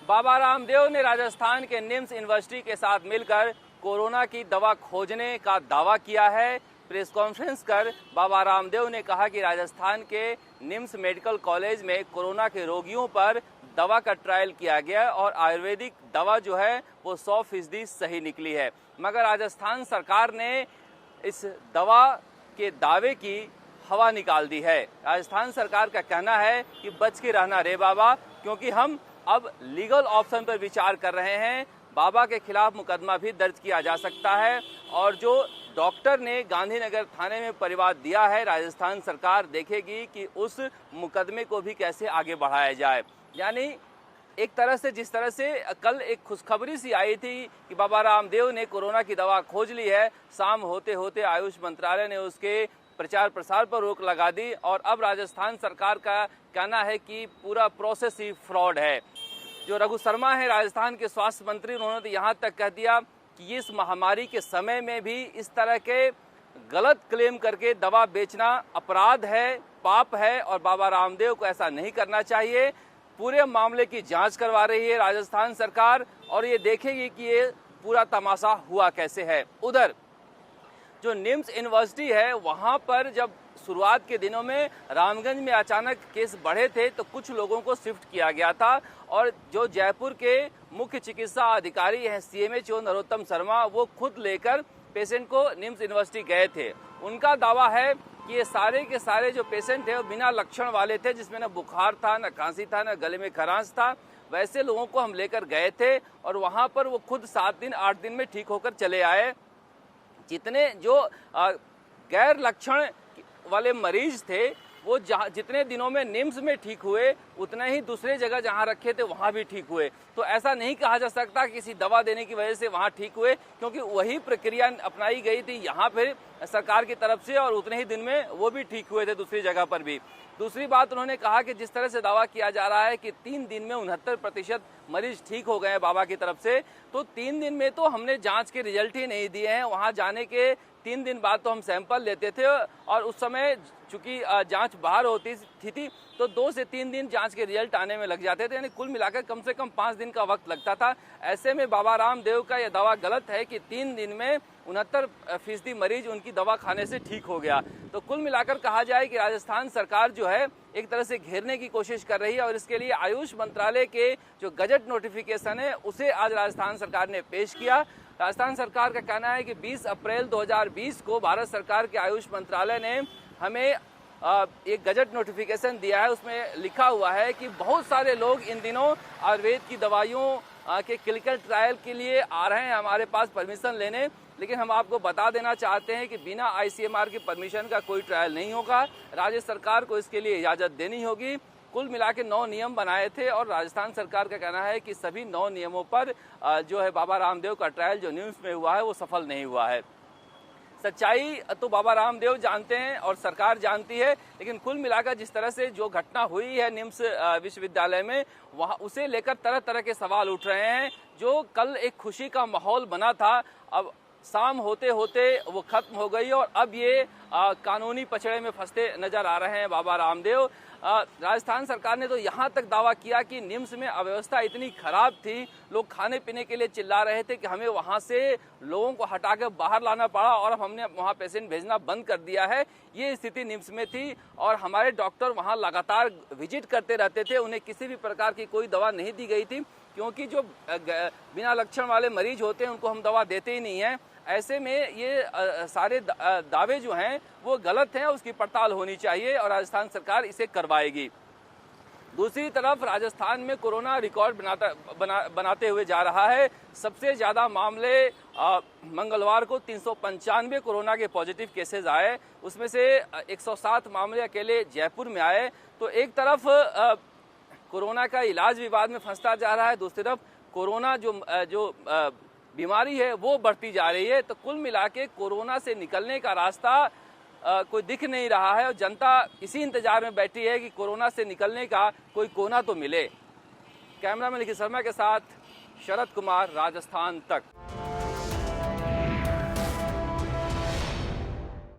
बाबा रामदेव ने राजस्थान के निम्स यूनिवर्सिटी के साथ मिलकर कोरोना की दवा खोजने का दावा किया है। प्रेस कॉन्फ्रेंस कर बाबा रामदेव ने कहा कि राजस्थान के निम्स मेडिकल कॉलेज में कोरोना के रोगियों पर दवा का ट्रायल किया गया और आयुर्वेदिक दवा जो है वो 100% सही निकली है। मगर राजस्थान सरकार ने इस दवा के दावे की हवा निकाल दी है। राजस्थान सरकार का कहना है कि बच के रहना रे बाबा, क्योंकि हम अब लीगल ऑप्शन पर विचार कर रहे हैं। बाबा के खिलाफ मुकदमा भी दर्ज किया जा सकता है और जो डॉक्टर ने गांधीनगर थाने में परिवाद दिया है, राजस्थान सरकार देखेगी कि उस मुकदमे को भी कैसे आगे बढ़ाया जाए। यानी एक तरह से जिस तरह से कल एक खुशखबरी सी आई थी कि बाबा रामदेव ने कोरोना की दवा खोज ली है, शाम होते होते आयुष मंत्रालय ने उसके प्रचार प्रसार पर रोक लगा दी और अब राजस्थान सरकार का कहना है कि पूरा प्रोसेस ही फ्रॉड है। जो रघु शर्मा है राजस्थान के स्वास्थ्य मंत्री, उन्होंने तो यहाँ तक कह दिया कि इस महामारी के समय में भी इस तरह के गलत क्लेम करके दवा बेचना अपराध है, पाप है और बाबा रामदेव को ऐसा नहीं करना चाहिए। पूरे मामले की जांच करवा रही है राजस्थान सरकार और ये देखेगी कि ये पूरा तमाशा हुआ कैसे है। उधर जो निम्स यूनिवर्सिटी है वहाँ पर जब शुरुआत के दिनों में रामगंज में अचानक केस बढ़े थे तो कुछ लोगों को शिफ्ट किया गया था और जो जयपुर के मुख्य चिकित्सा अधिकारी हैं CMHO नरोत्तम शर्मा, वो खुद लेकर पेशेंट को निम्स यूनिवर्सिटी गए थे। उनका दावा है कि ये सारे के सारे जो पेशेंट थे वो बिना लक्षण वाले थे, जिसमें न बुखार था, न खांसी था, न गले में खरांश था। वैसे लोगों को हम लेकर गए थे और वहाँ पर वो खुद 7 दिन 8 दिन में ठीक होकर चले आए। जितने जो गैर लक्षण वाले मरीज थे वो जितने दिनों में निम्स में ठीक हुए उतना ही दूसरे जगह जहां रखे थे वहां भी ठीक हुए। तो ऐसा नहीं कहा जा सकता किसी दवा देने की वजह से वहां ठीक हुए, क्योंकि वही प्रक्रिया अपनाई गई थी यहाँ फिर सरकार की तरफ से और उतने ही दिन में वो भी ठीक हुए थे दूसरी जगह पर भी। दूसरी बात उन्होंने कहा कि जिस तरह से दावा किया जा रहा है कि 3 दिन में 69% मरीज ठीक हो गए हैं बाबा की तरफ से, तो 3 दिन में तो हमने जांच के रिजल्ट ही नहीं दिए हैं। वहां जाने के 3 दिन बाद तो हम सैंपल लेते थे और उस समय चूंकि जांच बाहर होती थी तो 2 से 3 दिन जांच के रिजल्ट आने में लग जाते थे, यानी कुल मिलाकर कम से कम 5 दिन का वक्त लगता था। ऐसे में बाबा रामदेव का यह दावा गलत है कि 3 दिन में 69% मरीज उनकी दवा खाने से ठीक हो गया। तो कुल मिलाकर कहा जाए कि राजस्थान सरकार जो है एक तरह से घेरने की कोशिश कर रही है और इसके लिए आयुष मंत्रालय के जो गजट नोटिफिकेशन है उसे आज राजस्थान सरकार ने पेश किया। राजस्थान सरकार का कहना है कि 20 अप्रैल 2020 को भारत सरकार के आयुष मंत्रालय ने हमें एक गजट नोटिफिकेशन दिया है। उसमें लिखा हुआ है कि बहुत सारे लोग इन दिनों आयुर्वेद की दवाइयों के क्लिनिकल ट्रायल के लिए आ रहे हैं हमारे पास परमिशन लेने, लेकिन हम आपको बता देना चाहते हैं कि बिना ICMR की परमिशन का कोई ट्रायल नहीं होगा। राज्य सरकार को इसके लिए इजाज़त देनी होगी। कुल मिला के 9 नियम बनाए थे और राजस्थान सरकार का कहना है कि सभी 9 नियमों पर जो है बाबा रामदेव का ट्रायल जो निम्स में हुआ है वो सफल नहीं हुआ है। सच्चाई तो बाबा रामदेव जानते हैं और सरकार जानती है, लेकिन कुल मिलाकर जिस तरह से जो घटना हुई है निम्स विश्वविद्यालय में, वहाँ उसे लेकर तरह तरह के सवाल उठ रहे हैं। जो कल एक खुशी का माहौल बना था, अब शाम होते होते वो खत्म हो गई और अब ये कानूनी पचड़े में फंसते नजर आ रहे हैं बाबा रामदेव। राजस्थान सरकार ने तो यहाँ तक दावा किया कि निम्स में अव्यवस्था इतनी खराब थी, लोग खाने पीने के लिए चिल्ला रहे थे कि हमें वहाँ से लोगों को हटाकर बाहर लाना पड़ा और अब हमने वहाँ पेशेंट भेजना बंद कर दिया है। ये स्थिति निम्स में थी और हमारे डॉक्टर वहाँ लगातार विजिट करते रहते थे, उन्हें किसी भी प्रकार की कोई दवा नहीं दी गई थी, क्योंकि जो बिना लक्षण वाले मरीज होते हैं उनको हम दवा देते ही नहीं हैं। ऐसे में ये सारे दावे जो हैं वो गलत हैं, उसकी पड़ताल होनी चाहिए और राजस्थान सरकार इसे करवाएगी। दूसरी तरफ राजस्थान में कोरोना रिकॉर्ड बनाते हुए जा रहा है। सबसे ज़्यादा मामले मंगलवार को 395 कोरोना के पॉजिटिव केसेस आए, उसमें से 107 मामले अकेले जयपुर में आए। तो एक तरफ कोरोना का इलाज विवाद में फंसता जा रहा है, दूसरी तरफ कोरोना जो बीमारी है वो बढ़ती जा रही है। तो कुल मिला के कोरोना से निकलने का रास्ता कोई दिख नहीं रहा है और जनता इसी इंतजार में बैठी है कि कोरोना से निकलने का कोई कोना तो मिले। कैमरामैन निखिल शर्मा के साथ शरद कुमार, राजस्थान तक।